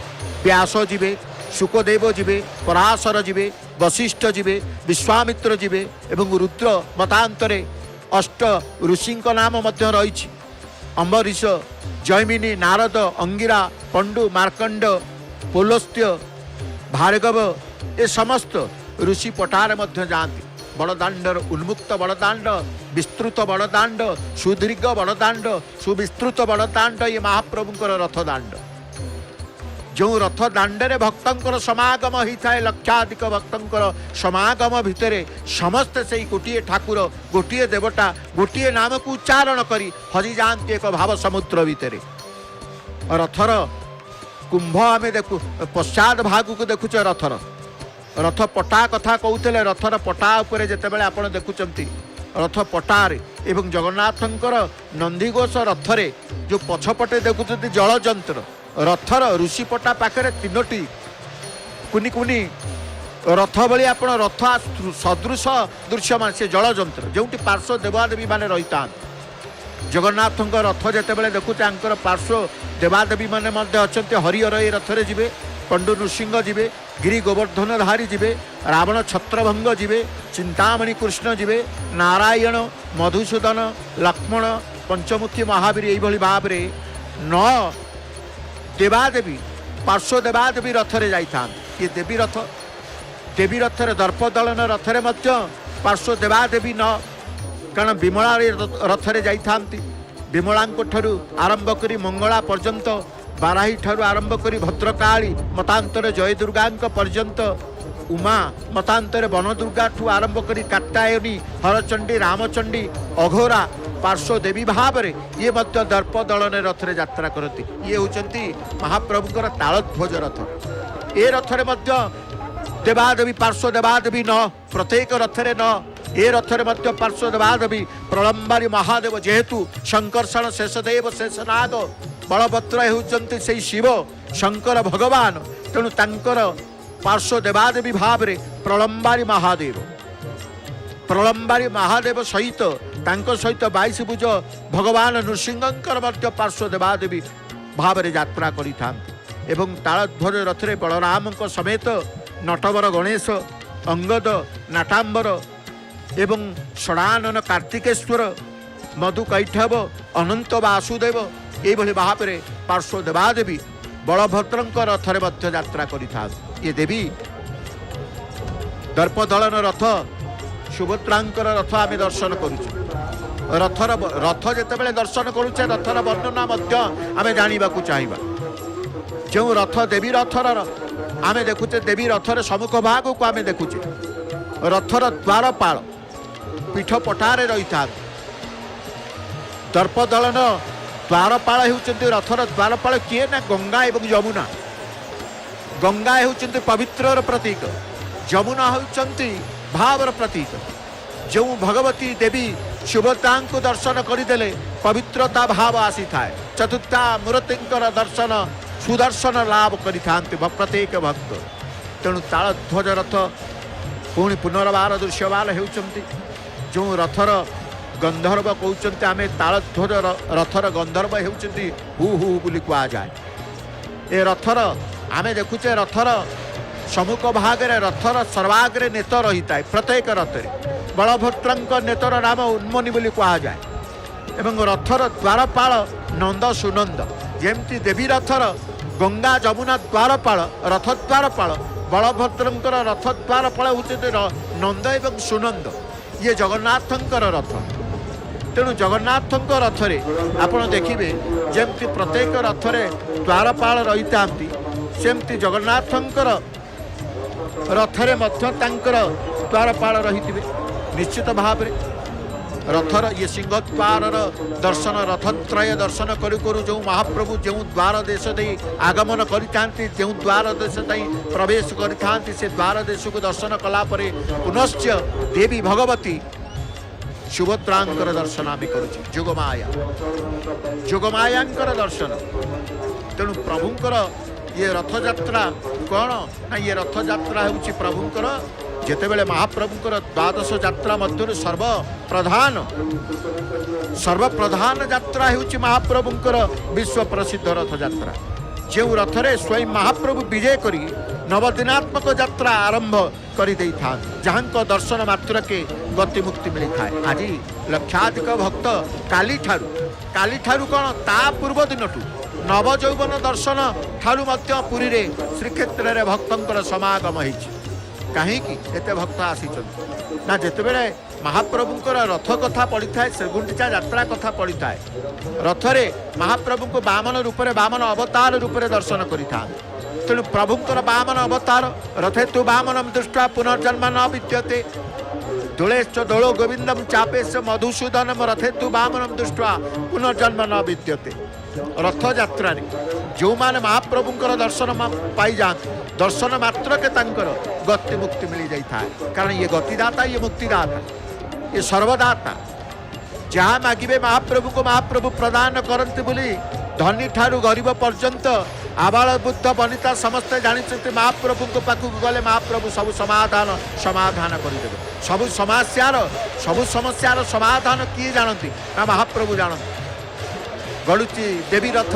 व्यास जीवे सुखदेव जीवे पराशर जीवे वशिष्ठ जीवे विश्वामित्र जीवे एवं रुद्र मतांतरे अष्ट ऋषि नाम मध्य रही अम्बरीश जैमिनी नारद अंगिरा पंडु मार्कंड पुलस्त्य भार्गव ए समस्त ऋषि पटार मध्य जाती बड़दाण्डर उन्मुक्त बड़दाण्ड विस्तृत बड़दाण्ड सुदीर्घ बड़दाण्ड सुविस्तृत बड़दाण्ड ये महाप्रभुंकर रथदाण्ड जो रथ दाण्डे भक्तंकर समागम होता है लक्षाधिक भक्तंकर समागम भितर समस्ते से गोटे ठाकुर गोटे देवता गोटे नाम को उच्चारण करी हजि जाती एक भाव समुद्र भितर रथर कुंभ आम देखु पश्चात भाग को देखुचे रथर रथ पटा कथा कहते रथर पटा उपरे जितेबाला आप देखुंट रथ पटारे एवं जगन्नाथंकर नंदीघोष रथरे जो पछपटे देखुं जल जंत्र रथर ऋषि पटा पाखे तीनोटी कुनी कुनी रथ भली आप रथ सदृश दृश्यमान से जल जंत्र जो पार्श्व देवादेवी माने रही था जगन्नाथ रथ जिते देखुचे आंकर पार्श्व देवादेवी माने अच्छा हरिहर ये रथरे जीवे पंडु नृसिंह जीवे गिरी गोवर्धन धारी जीवे रावण छत्रभंग जीवे चिंतामणि कृष्ण जीवे नारायण मधुसूदन लक्ष्मण पंचमुखी महावीर यही भाव में न देवादेवी पार्श्व देवादेवी रथरे जाता ये देवी रथरे दर्प दलन रथरे पार्श्व देवादेवी न कारण विमला रथरे जाता विमला ठारू आरंभ करी मंगला पर्यंत बाराही ठारू आरंभ करी भद्रकाली मतांतर जय दुर्गा पर्यंत उमा मतांतर वन दुर्गा ठू आरंभ करी कात्यायनी हरचंडी रामचंडी अघोरा पार्श्व देवी भाव में ये दर्प दलन रथरे यात्रा करती ये होती महाप्रभुकर तालध्वज रथ ए रथरे देवादेवी पार्श्व देवादेवी न प्रत्येक रथरे न ए रथरे पार्श्व देवादेवी प्रलंबारी महादेव जेहेतु शंकर्षण शेषदेव शेषनाग बलभद्र होती से शिव शंकर भगवान तेणु तांकर पार्श्व देवादेवी भाव में प्रलंबारी महादेव सहित तांको सहित 22 भुज भगवान नृसिंहकर पार्श्व देवादेवी भाव यात्रा करि एवं तालध्वज रथरे बलराम समेत नटवर गणेश अंगद नाटांबर एवं षडानन कार्तिकेश्वर मधु कैठव अनंत वासुदेव ये भाव में पार्श्व देवादेवी बलभद्र रथरे यात्रा करि देवी दर्पदलन रथ सुभद्रांकर रथ आम दर्शन करुचे रथ जिते दर्शन करुचे रथर वर्णना आम जाना चाहिए जो रथ देवी रथर आम देखुचे देवी रथर सम्मुख भाग को आम देखुचे रथर द्वारपाल पीठ पटारे रही था दर्पदलन द्वारपाल होती रथर द्वारपाल किए ना गंगा एवं यमुना गंगा होती पवित्र प्रतीक यमुना होती भावर प्रतीक जो भगवती देवी सुभद्रा को दर्शन करदे पवित्रता भाव आसी था चतुर्था मूर्ति दर्शन सुदर्शन लाभ करि प्रत्येक भक्त तेणु तालध्वज रथ पुणी पुनर्बार दृश्यबाल होती जो रथर गंधर्व कहते आम तालध्वज रथर गंधर्व होती हु हु बोली कहुए ए रथर आम देखुचे रथर सम्मुख भागे रथर सर्वाग्रे नेत रही था प्रत्येक रथरे बलभद्र नेतर नाम उन्मनी बोली कहुए एवं रथर द्वारपाल नंद सुनंद जमती देवी रथर गंगा जमुना द्वारपाल रथ द्वारपाल बलभद्र रथ द्वारपाल होते नंद एवं सुनंद ये जगन्नाथंकर रथ तेणु जगन्नाथ रथरे आपण देखिए जमती प्रत्येक रथरे द्वारपाल रही था सेमती जगन्नाथंकर रथरे द्वारपाल रही निश्चित भाव रथर ये सिंहद्वार दर्शन रथत्रय दर्शन करू जो महाप्रभु जो द्वार देश दे आगमन करते जो द्वार देश प्रवेश करते से द्वार देश को दर्शन कलापर पुनश्च देवी भगवती सुभद्रांकर दर्शन आम करुचे जोगमायांकर दर्शन तेणु प्रभुंकर ये रथयात्रा कौन ना ये रथयात्रा हूँ प्रभुंकर जितेबले महाप्रभुंकर द्वादश यात्रा मध्य सर्वप्रधान यात्रा हूँ महाप्रभुंकर विश्व प्रसिद्ध रथयात्रा जो रथरे स्वयं महाप्रभु विजय करी नवदिनात्मक यात्रा आरंभ कर जहाँ दर्शन मात्र के गति मुक्ति मिलता है आज लक्षाधिक भक्त काली ठारू कौन ता पूर्व दिन नवजौवन दर्शन ठारू पुरी रे श्रीक्षेत्र में भक्तर समागम होती कहीं एते भक्त आसी ना जितेबले महाप्रभुंकर रथ कथा पड़ी था श्रीगुंडीचा यात्रा कथा पड़ी था रथरे महाप्रभु को बामन रूपरे बामन अवतार रूपरे दर्शन करिथा तेणु प्रभुंकर बामन अवतार रथे तु बामनम दृष्टा पुनर्जन्म न विद्यते दोलेश्च दोलो गोविंदम चापेश मधुसूदनम रथे तु बामनम दृष्टा पुनर्जन्म न विद्यते रथ यात्रा जो माने महाप्रभुंकर दर्शन पाई जाते दर्शन मात्र के तांकर गति मुक्ति मिल जाता है कारण ये गतिदाता ये मुक्तिदाता ये सर्वदाता जहाँ मागिबे महाप्रभु को महाप्रभु प्रदान करते बोली धनी ठारू गरीब पर्यंत आबाल बुद्ध वनिता समस्ते जानी महाप्रभु को पाखक गले महाप्रभु सब समाधान करदे सबु समस्यार समाधान किए जानती ना महाप्रभु जानती गड़ुची देवी रथ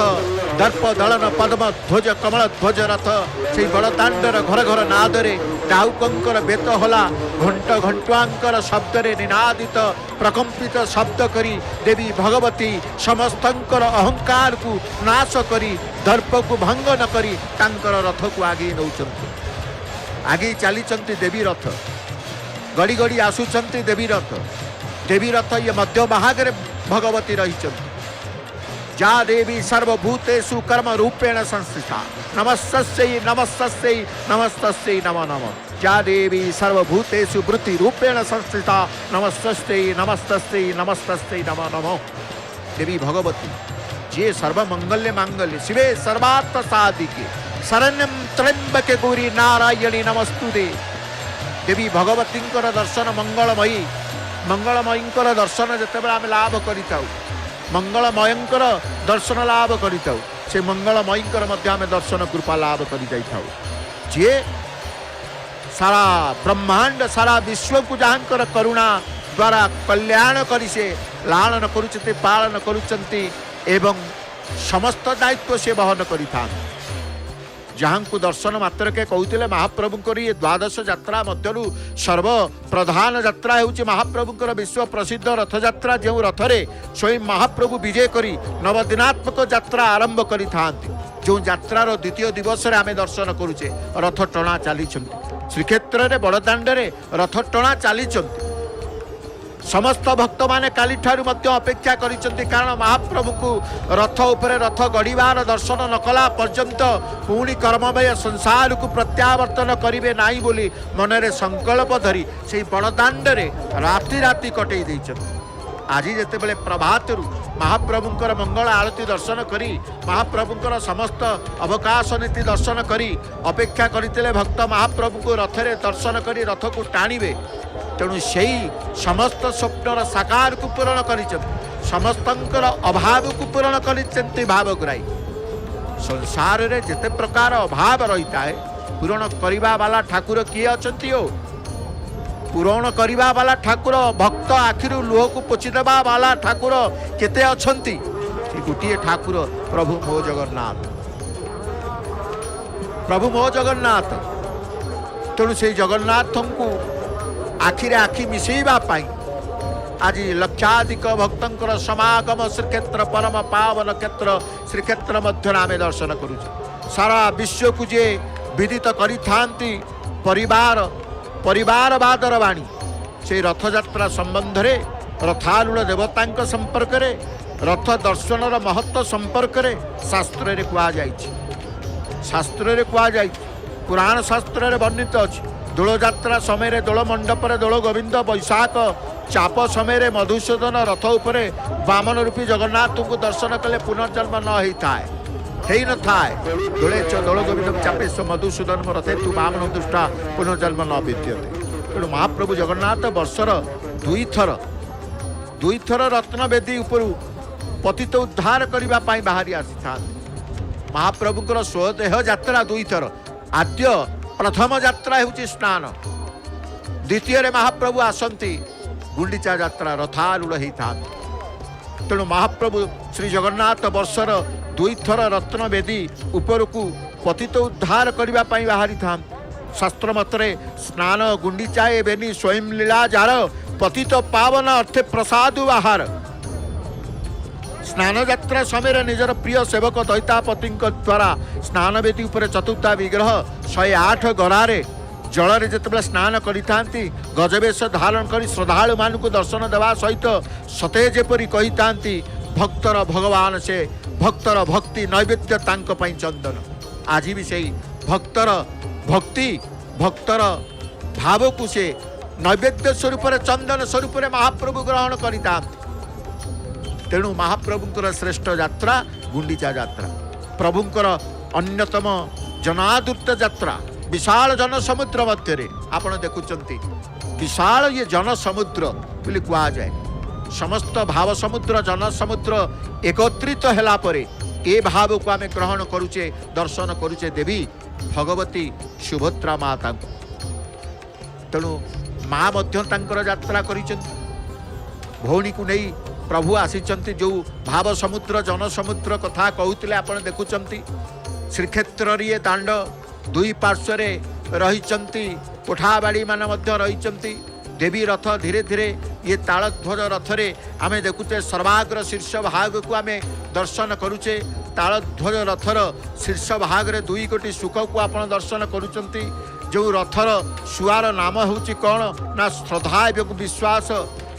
दर्प दलन पद्म ध्वज कमल ध्वज रथ से बड़दाण्डर घर घर नादरे डाउकंकर बेत होला घंट घंटुआंकर शब्दरे निनादित प्रकंपित शब्द करी देवी भगवती समस्तंकर अहंकार को नाश करी दर्प को भंग न करी तांकर रथ को आगे नौचंती आगे चली देवी रथ गड़ी गड़ी आसुचंती देवी रथ ये मध्य भागरे भगवती रही जा देवी सर्वभूतेषु कर्म रूपेण संस्थिता नमस्तस्यै नमस्तस्यै नमस्तस्यै नमो नमः जा देवी सर्वभूतेषु वृत्ति रूपेण संस्थिता नमस्तस्यै नमस्तस्यै नमस्तस्यै नमो नमः देवी भगवती जे सर्वमंगल्य मांगल्य शिवे सर्वार्थ साधिके शरण्यं त्र्यंबके गौरी नारायणी नमस्तुते देवी भगवती दर्शन मंगलमयी दर्शन जितेबाला आम लाभ करिताउ मंगलमयंकर दर्शन लाभ करिताउ से मंगलमयींकर मध्य आम दर्शन कृपा लाभ करि जाइताउ जे सारा ब्रह्मांड सारा विश्व को जहाँकर करुणा द्वारा कल्याण करी से लालन करुचते पालन करुचंती एवं समस्त दायित्व से बहन करिथा जहाँ को दर्शन मात्र के कहते महाप्रभुंकर ये द्वादश यात्रा मध्यरु सर्व प्रधान यात्रा होउछि महाप्रभुंकर विश्व प्रसिद्ध रथ यात्रा जो रथरे स्वयं महाप्रभु विजय करी नवदिनात्मक यात्रा आरंभ करि थांती जो यात्रार द्वितीय दिवस रे आमे दर्शन करूचे रथ टणा चली श्रीक्षेत्र रे बड़दाण्ड रे रथ टणा चली समस्त भक्त माने काली ठारू मध्य अपेक्षा करिसंती कारण महाप्रभु को रथ उपरे रथ गड़ीबार दर्शन नकला पर्यंत पुणी कर्ममय संसार को प्रत्यावर्तन करिवे नाही बोली मनरे संकल्प धरी से बड़दाण्ड रे राति राति कटई दैछंती आज जेते बेले प्रभातरु महाप्रभुंकर मंगल आरती दर्शन करी महाप्रभुंकर समस्त अवकाश नीति दर्शन करी अपेक्षा करते भक्त महाप्रभु को रथरे दर्शन करी रथ को टाणिबे तेणु से समस्त स्वप्नर साकार को पूरण कर समस्तंकर अभाव को पूरण कर भावग्राही संसार रे जिते प्रकार अभाव रही है पूरण करने वाला ठाकुर किए अच्छी हो पूरण करने वाला ठाकुर भक्त आखिरु लुह को पोछिदेवा वाला ठाकुर केते अछंती गोटे ठाकुर प्रभु मो जगन्नाथ प्रभु मो जगन्नाथ तेणु से जगन्नाथ को आखिरे आखि मिसेबा पाई आज लक्षाधिक भक्तंकर समागम श्रीक्षेत्र परम पावन क्षेत्र श्रीक्षेत्र मध्य आमे दर्शन करूँ सारा विश्व को जे विदित करि थांती परिवार परिवारवादर वाणी से रथयात्रा संबंध रे रथारूढ़ देवता संपर्क रे रथ दर्शनर महत्व संपर्क रे शास्त्र रे कुआ जाइछि शास्त्र रे कुआ जाइछि पुराण शास्त्र रे वर्णित अछि दोल यात्रा समय दोल मंडप दोल गोविंद बैशाख चाप समय मधुसूदन रथ उपरे वामन रूपी जगन्नाथ को दर्शन कले पुनर्जन्म न होता है न थाए दोले दोल गोविंद चापे मधुसूदन रथे तू वामन दुष्टा पुनर्जन्म न विद्यते तेणु महाप्रभु जगन्नाथ वर्षर दुई थर रत्न वेदी उपरू पतित उद्धार करने बाहरी आसी था महाप्रभुंकर स्वदेह यात्रा दुई थर आद्य प्रथम यात्रा होउछि स्नान द्वितीय रे महाप्रभु आसंती गुंडीचा यात्रा रथारूढ़ होता तेणु महाप्रभु श्री जगन्नाथ वर्षर दुई थर रत्न वेदी उपरकू पतित उद्धार करने बाहरी था शास्त्र मतरे स्नान गुंडीचा बेनी स्वयं लीला जार पतित पावन अर्थे प्रसाद आहार स्नान यात्रा समय निजर प्रिय सेवक दैतापति द्वारा स्नान वेदी उपर चतुर्था विग्रह 108 गरारे जल जिते स्नान करि गजवेश धारण कर श्रद्धालु मान को दर्शन देवा सहित सते जेपरी कही भक्तर भगवान से भक्तर भक्ति नैवेद्य तांको पई चंदन आज भी से भक्तर भक्ति भक्तर भाव को से नैवेद्य स्वरूप चंदन स्वरूप महाप्रभु ग्रहण करिता तेणु महाप्रभुंकर श्रेष्ठ यात्रा गुंडीचा यात्रा प्रभुंकर अन्यतम जनादृत यात्रा विशाल जनसमुद्र मध्य आपण देखुंती विशाल ये जनसमुद्र बोली कह जाए समस्त भाव समुद्र जनसमुद्र एकत्रित हैला परे ए भाव को आमे ग्रहण करुचे दर्शन करुचे देवी भगवती सुभद्रा माता तेणु माँ मध्य तांकर यात्रा करिसेंती भौणी को नहीं प्रभु आसीचंती जो भाव समुद्र जनसमुद्र कथा कहते आपण देखुंती श्रीक्षेत्र ये दाण्ड दुई पार्श्व रही कोठाबाड़ी मान रही देवी रथ धीरे धीरे ये तालध्वज रथरे आमे देखुचे सर्वाग्र शीर्ष भाग को आमे दर्शन करुचे तालध्वज रथर शीर्ष भाग रे दुई कोटी सुख को आपण दर्शन करुचंती जो रथर सुआर नाम होची कौन ना श्रद्धा एवं विश्वास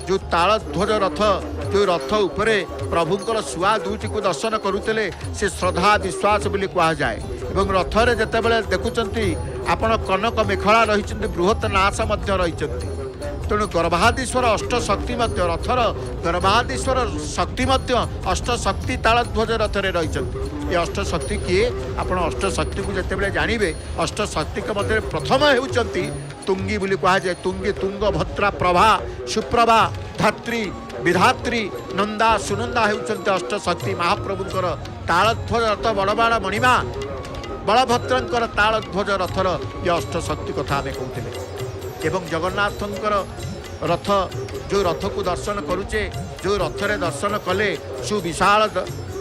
जो तालध्वज रथ जो रथ उपरे प्रभुंकर सुआ दुईटी को दर्शन करुले से श्रद्धा विश्वास बोली कह जाए एवं रथरे जिते बड़े देखुंती आपण कनक मेखला रही बृहत नाश रही तेणु गर्भाधीश्वर अष्टशक्ति रथर गर्भाधीश्वर शक्ति अष्टशक्ति तालध्वज रथरे रही ये अष्टशक्ति किए आपण अष्टशक्ति को जिते जानवे अष्टशक्ति मध्य प्रथम होती तुंगी बोली कह जाए तुंगी तुंग भद्रा प्रभा सुप्रभा धात्री विधात्री नंदा सुनंदा होती अष्टशक्ति महाप्रभुंकर तालध्वज रथ बड़बाड़ मणिमा बलभद्रंकर तालध्वज रथर ये अष्टशक्ति कथा आम कहते एवं जगन्नाथंकर रथ जो रथ को दर्शन करुचे जो रथरे दर्शन कले सुविशाल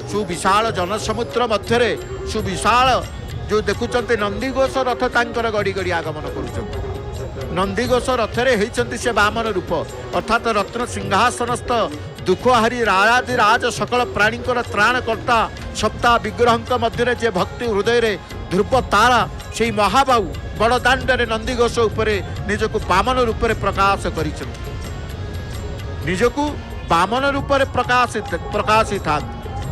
सुविशाल जनसमुद्र मध्य सुविशाल जो देखुंत नंदीघोष रथ तांकर गड़ी गड़ी आगमन कर नंदीघोष रथरे होती से वामन रूप अर्थात रत्न सिंहासनस्थ दुखहारी राजाधिराज सकल प्राणी त्राणकर्ता सप्ताह विग्रह मध्य जे भक्ति हृदय रे ध्रुव तारा से महाबाहु बड़दाण्डे नंदीघोष उपरे निजक वामन रूप प्रकाश कर निजक वामन रूप प्रकाशित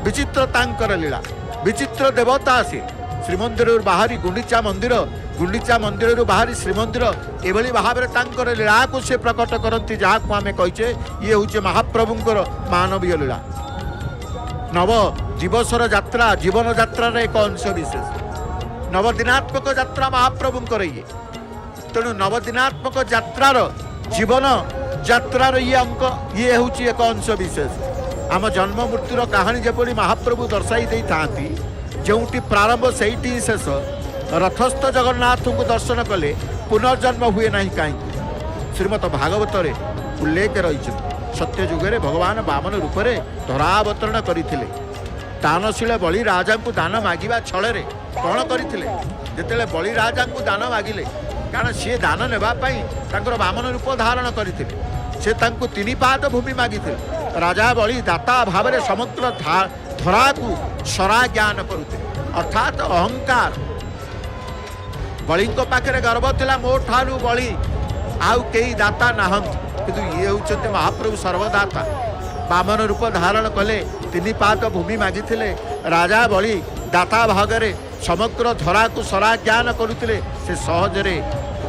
विचित्र तांकर लीला विचित्र देवता से श्रीमंदिर बाहरी गुंडीचा मंदिर बाहरी श्रीमंदिर एभली भाव में लीला को से प्रकट करती जहाँ को आम कहे ये हूँ महाप्रभुंर मानवीय लीला नव दिवसर यात्रा जीवन यात्रार एक अंश विशेष नवदिनात्मक यात्रा महाप्रभुंर ये तेणु नवदिनात्मक यात्रार जीवन यात्रार ये अंक ये हूँ एक अंश विशेष आम जन्म मृत्युर कहानी जपरी महाप्रभु दर्शाई दे था जोटी प्रारंभ से शेष रथस्थ जगन्नाथ को दर्शन कले पुनर्जन्म हुए ना कहीं श्रीमद भागवत उल्लेख रही सत्य जुगे भगवान वामन रूप से धरावतरण करते दानशील बलि राजा को दान मागिबा छल कौन करते बलि राजा को दान मागिले कारण सी दान नापी वामन रूप धारण करते से तीन पाद भूमि मागिते राजा बलि दाता भाव में समग्र धरा को सरा ज्ञान करुते अर्थात अहंकार बलि पाखे गर्व थिला मो ठारू बलि आउ कई दाता नाहंत किंतु ये होउछन्ते महाप्रभु सर्वदाता वामन रूप धारण कले तीन पाद भूमि मागिथिले राजा बलि दाता भागरे समग्र धरा को सरा ज्ञान करुते से सहजरे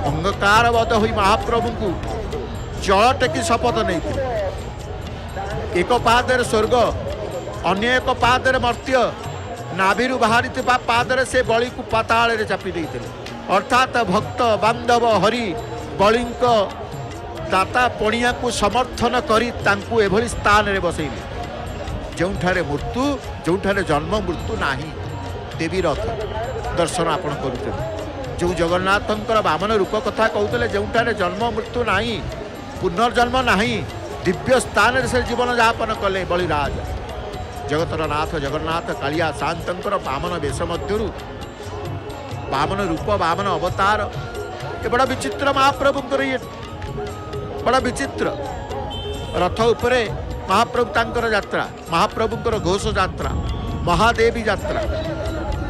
अंगकारबद्ध होई महाप्रभु को जल टेकी शपथ नहीं एक पादर स्वर्ग अन्य एक पादर मर्त्य नाभि बाहरी पादर से बलि को पाताल चापी देते अर्थात भक्त बांधव हरि बलि दाता पणिया को समर्थन करी तांकु एभली स्थान रे बसैले जोठारे मृत्यु जोठारे जन्म मृत्यु नाही देवी रथ दर्शन आपण करुते जो जगन्नाथंकर वामन रूप कथा कहते जोठारे जन्म मृत्यु नाही पुनर्जन्म नाही दिव्य स्थान से जीवन यापन कले बलिराज जगतर नाथ जगन्नाथ कालिया शांतर वामन वेश मध्य वामन रूप वामन अवतार ये बड़ा विचित्र महाप्रभुंर ये बड़ा विचित्र रथ उपरे महाप्रभु तांकर यात्रा महाप्रभुंर घोष यात्रा महादेवी यात्रा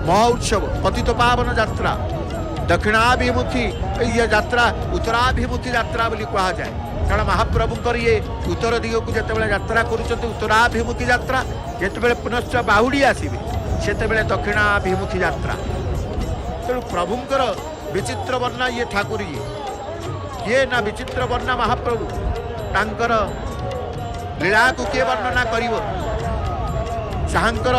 महा उत्सव पतित पावन यात्रा दक्षिणाभिमुखी ये यात्रा उत्तराभिमुखी यात्रा बोली कहा जाए कारण महाप्रभुंर ये उत्तर दिग को जिते यात्रा कर उत्तराभिमुखी यात्रा जिते पुनश्च बाहुड़ी आसवे से दक्षिणाभिमुखी यात्रा तेणु प्रभुंर विचित्र वर्णा ये ठाकुर ये ना विचित्र वर्णा महाप्रभु तांकर लीला को किए वर्णना करिवो जहाँकर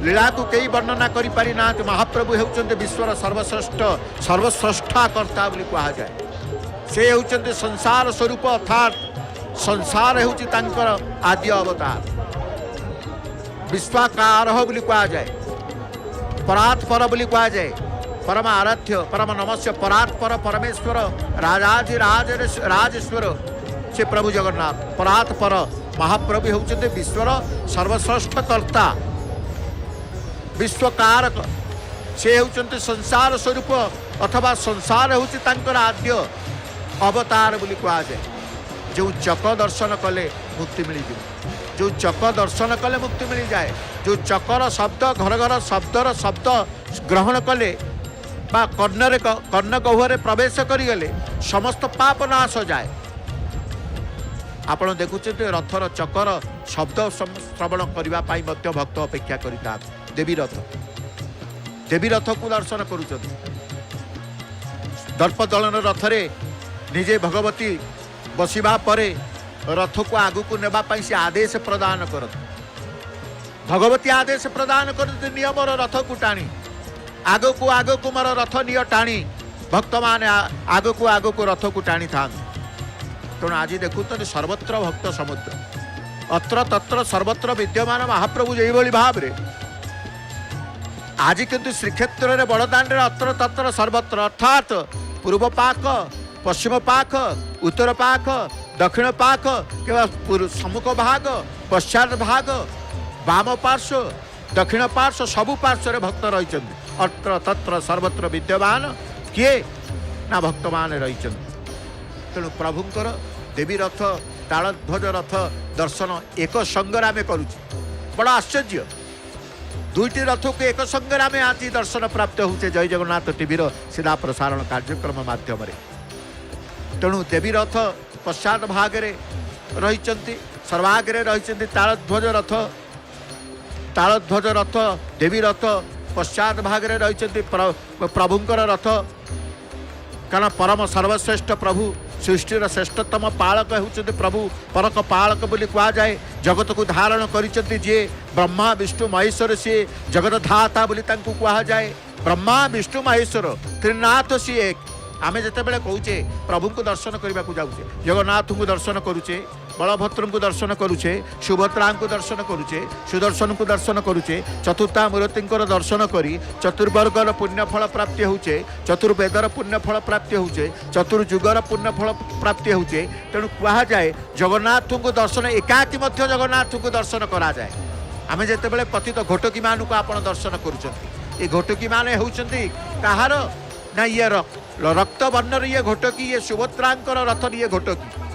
लीला को कई वर्णना करि पारि ना महाप्रभु हेउचंते विश्वर सर्वश्रेष्ठा कर्ता बोली कहा जाए से होउचंते संसार स्वरूप अर्थात संसार हेउची तांकर आदि अवतार विश्वाकार बोली कहा जाए परात्पर बोली कहा जाए परम आराध्य परम नमस्य परात्पर परमेश्वर राजाधिराज राजेश्वर से प्रभु जगन्नाथ परात्पर महाप्रभु होउचंते विश्वर सर्वश्रेष्ठ कर्ता विश्वकारक से होउचंते संसार स्वरूप अथवा संसार होउची तांकर आद्य अवतार बोली कहा जाए जो चक दर्शन कले मुक्ति मिल जाए जो चक दर्शन कले मुक्ति मिल जाए जो चकर शब्द घर घर शब्दर शब्द ग्रहण कले बा कर्ण गह्वरे प्रवेश करिगले समस्त पाप नाश जाए आपण देखुचे रथर चकर शब्द श्रवण करने भक्त अपेक्षा करता देवी रथ को दर्शन करुच दर्प दलन रथरे निजे भगवती बसिबा परे रथ को आगु को नेबाई से आदेश प्रदान कर भगवती आदेश प्रदान करते नियम रथ को टाणी आग को मोर रथ निय टाणी भक्त माने आग को रथ को टाणी था तेणु आज देखुं सर्वत्र भक्त समुद्र अत्र तत्र सर्वत्र विद्यमान महाप्रभु जो भाव रे आज किंतु श्रीक्षेत्र में बड़दाण्ड अत्र तत्र सर्वत्र अर्थात पूर्व पाख पश्चिम पाख उत्तर पाख दक्षिण पाख सम्मुख भाग पश्चात भाग वाम पार्श्व दक्षिण पार्श्व सबु पार्श्व भक्त रही अत्र तत्र सर्वत्र विद्यमान किए ना भक्त मान रही तेणु प्रभुंकर देवी रथ तालध्वज रथ दर्शन एक संगर आम करुचे बड़ा आश्चर्य दुईटी रथ को एक संगर आम आज दर्शन प्राप्त होचे जय जगन्नाथ टीवी सीधा प्रसारण कार्यक्रम माध्यम तेणु देवी रथ पश्चात भागे रही सर्वाग्रे रही तालध्वज रथ देवी रथ पश्चात भागे रही प्रभुंकर रथ कारण परम सर्वश्रेष्ठ प्रभु सृष्टिर श्रेष्ठतम पालक होउछन्ति प्रभु परक पालक बोली कहा जाए जगत को धारण करिसेंति जे ब्रह्मा विष्णु महेश्वर सी जगत धाता बोली तांकु कहा जाए ब्रह्मा विष्णु महेश्वर त्रिनाथ सी एक आमे जेतेबेले कहूचे प्रभु को दर्शन करने को जाऊे जगन्नाथ को दर्शन करुचे बलभद्र को दर्शन करुचे सुभद्रा को दर्शन करुचे सुदर्शन को दर्शन करुचे चतुर्था मूर्ति दर्शन करी चतुर्वर्गर पुण्यफल प्राप्ति होचे चतुर्वेदर पुण्यफल प्राप्ति होचे चतुर्जुगर पुण्यफल प्राप्ति होचे तेणु कहा जाए जगन्नाथ को दर्शन एकाकी मध्य जगन्नाथ को दर्शन करा जाए आमे जेतेबेले पतित घोटकी मान को आपण दर्शन करुचंती ये घोटकी माने होउचंती कहार ना ये रक्त वर्णर ये घोटकी ये सुभद्रांकर रथ ये घोटकी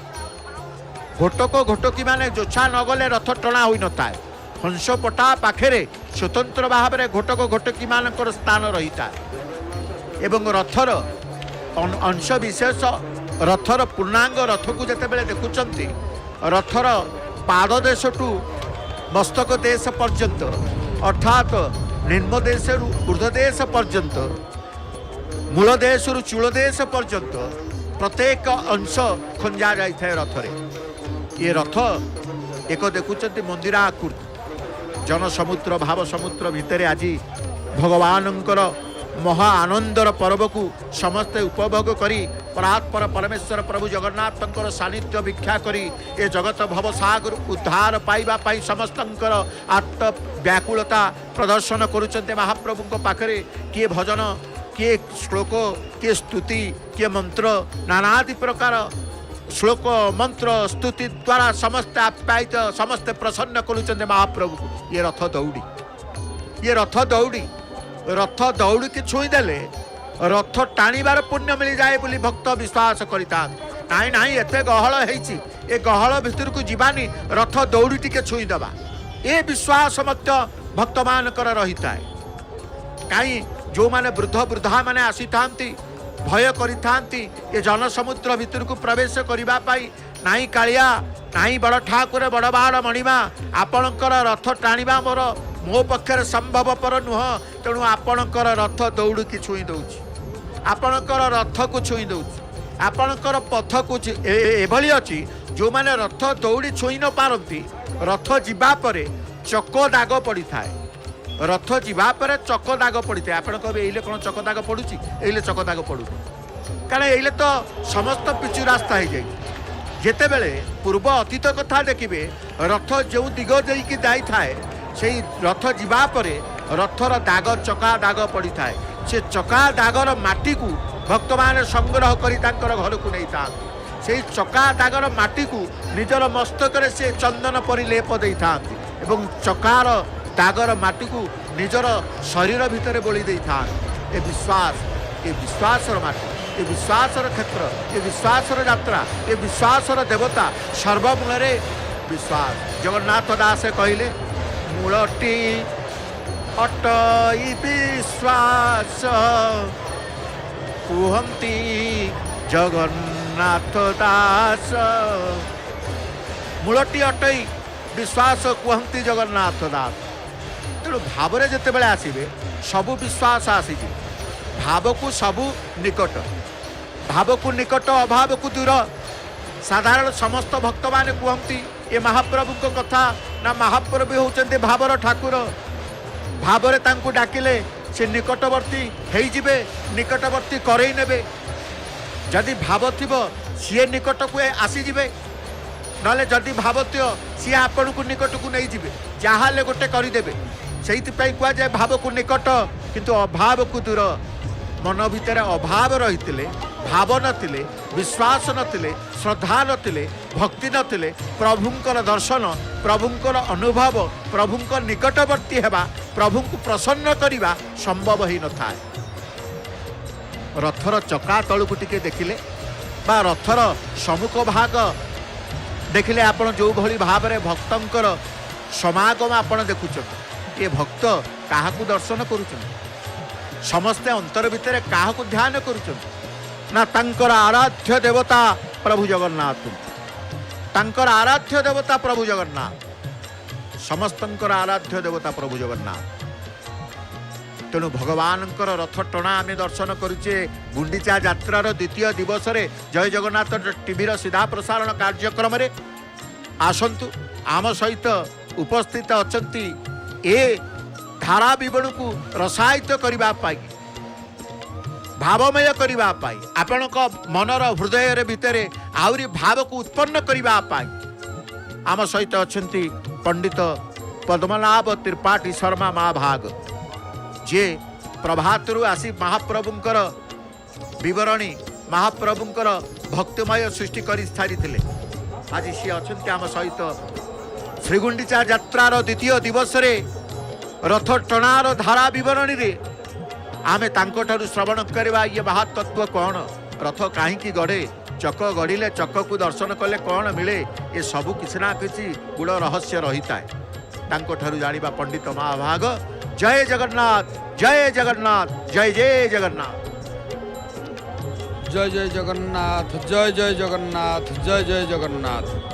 घोटक घोटकी माने जोछा नगले रथ टणा होई नथाय हंसपटा पाखरे स्वतंत्र भाव में घोटक घोटकी मानकर स्थान रही था एवं रथर अंश विशेष रथर पूर्णांग रथ को जिते देखुंट रथर पाद देश टू मस्तक देश पर्यंत अर्थात निम्न देश ऊर्ध्व देश पर्यंत मूल देश चूल देश पर्यंत प्रत्येक अंश खंजा जाए रथरे ये रथ एक देखुंट मंदिराकृति जन समुद्र भाव समुद्र भितर आज भगवानंकर महा आनंदर पर्व को समस्ते उपभोग करी परात्पर परमेश्वर प्रभु जगन्नाथंकर सानिध्य भिक्षा करी ए जगत भव सागर उद्धार पाइबा पाई समस्तंकर आत्म व्याकुलता प्रदर्शन करुचंते महाप्रभु पाखरे किए भजन किए श्लोक किए स्तुति किए मंत्र नानादि प्रकार श्लोक मंत्र स्तुति द्वारा समस्त आप्यायित समस्ते प्रसन्न करुचंते महाप्रभु को ये रथ दौड़ी की छुईदेले रथ टाणीबार पुण्य मिल जाए बोली भक्त विश्वास करता नाई नाई एते गहल है ए गहल भितर को जीवानी रथ दौड़ी टिके छुईदबा ए विश्वास मत भक्त मानकर रही था कहीं जो माने वृद्ध वृद्धा माने आसी थांती भय करी थांती ये जन समुद्र भितर को प्रवेश करिबा पाई नाई कालिया नाई बड़ ठाकुर बड़ बाड़ मणिमा आपणकर रथ टाणीबा मोर मो पक्षर संभवपर नुह तेणु आपणकर रथ दौड़ की छुई दउछि आपणकर रथ को छुई दउछि आपणकर पथ को एभली अछि जो माने रथ दौड़ी छुई न पारती रथ जीवा परे चक दाग पड़ी थाए रथ जीवा पर चक दाग पड़ी थाए आपण कहबे एइले कोन चक दाग पड़ुछि एइले चक दाग पड़ु कारण एइले तो समस्त पिचु रास्ता हो जाए जेते बेले पूर्व अतीत कथा देखिबे रथ जो दिग देकी जाई थाए से रथ जीवा परे रथर दाग चका दाग पड़ी थाए से चका दागर माटी को भक्त मान संग्रह करी तांकर घर को नहीं था से चका दागर माटी को निजर मस्तक से चंदन परी लेप दे था एवं चकार दागर माटी को निजर शरीर भितर बोली दे था ए विश्वासर माटी ए विश्वासर क्षेत्र ए विश्वासर यात्रा ए विश्वासर देवता सर्वमूल विश्वास जगन्नाथ दास कहले मूलटी अटई विश्वास कुहंती जगन्नाथ दास मूलटी अटई विश्वास कुहंती जगन्नाथ दास तेणु भाव जिते बड़े आसवे सबू विश्वास आसी भाव को सबू निकट भाव को निकट अभाव को दूर साधारण समस्त भक्त माने कहती ये महाप्रभु को कथा ना महाप्रभु होचंते भावर ठाकुर भावरे तांकु डाकिले से निकटवर्ती हेई जिबे निकटवर्ती करई नेबे जदि भाव थिबो सी निकट को आसी जिबे नले जदि भाव थियो सी आपण को निकट को नहीं जिबे जाहाले गोटे करदेबे से कह जाए भाव को निकट किंतु अभाव को दूर मन भितर अभाव रही भाव नथिले विश्वास नथिले श्रद्धा नथिले भक्ति नथिले प्रभुंकर दर्शन प्रभुंकर अनुभव प्रभुंकर निकटवर्ती हेबा प्रभु को प्रसन्न करने संभव ही न था। रथर चका तलू टिके देखिले बा रथर सम्मुख भाग देखिले आपण जो भली भाव में भक्तंकर समागम आपण देखुछन। ये भक्त काहाकू दर्शन करुछन, समस्ते अंतर भितर काहाकू ध्यान करुछन ना तांकर आराध्य देवता प्रभु जगन्नाथ। तांकर आराध्य देवता प्रभु जगन्नाथ, समस्तंकर आराध्य देवता प्रभु जगन्नाथ। तेणु भगवान रथ टଣା आम दर्शन करुचे गुंडीचा यात्रार द्वितीय दिवस रे जय जगन्नाथ टीवी सीधा प्रसारण कार्यक्रम रे आसंतु आम सहित उपस्थित अछंती ए धारा विवरण को रसायित करबा पाई भावमय करबा पाई आपण मनर हृदय रे भितरे आउरी भाव को उत्पन्न करबा पाई आम सहित अछंती पंडित पद्मनाभ त्रिपाठी शर्मा महाभाग जे प्रभातरु आसी महाप्रभुंकर विवरणी महाप्रभुंकर भक्तिमय सृष्टि कर सारी आज सी अच्छा आम सहित श्रीगुंडीचा यात्रार द्वितीय दिवस रे रथ टणार धारा विवरणी रे आमे तांको ठारू श्रवण करवा ये महातत्व कौन, रथ कहीं गढ़े, चक गढ़िले चक को दर्शन कले कौन मिले, ये सबू किसी ना किसी गुड़ रहस्य रही है। तांको ठारू जानिबा पंडित महाभाग। जय जगन्नाथ, जय जगन्नाथ, जय जय जगन्नाथ, जय जय जगन्नाथ, जय जय जगन्नाथ, जय जय जगन्नाथ।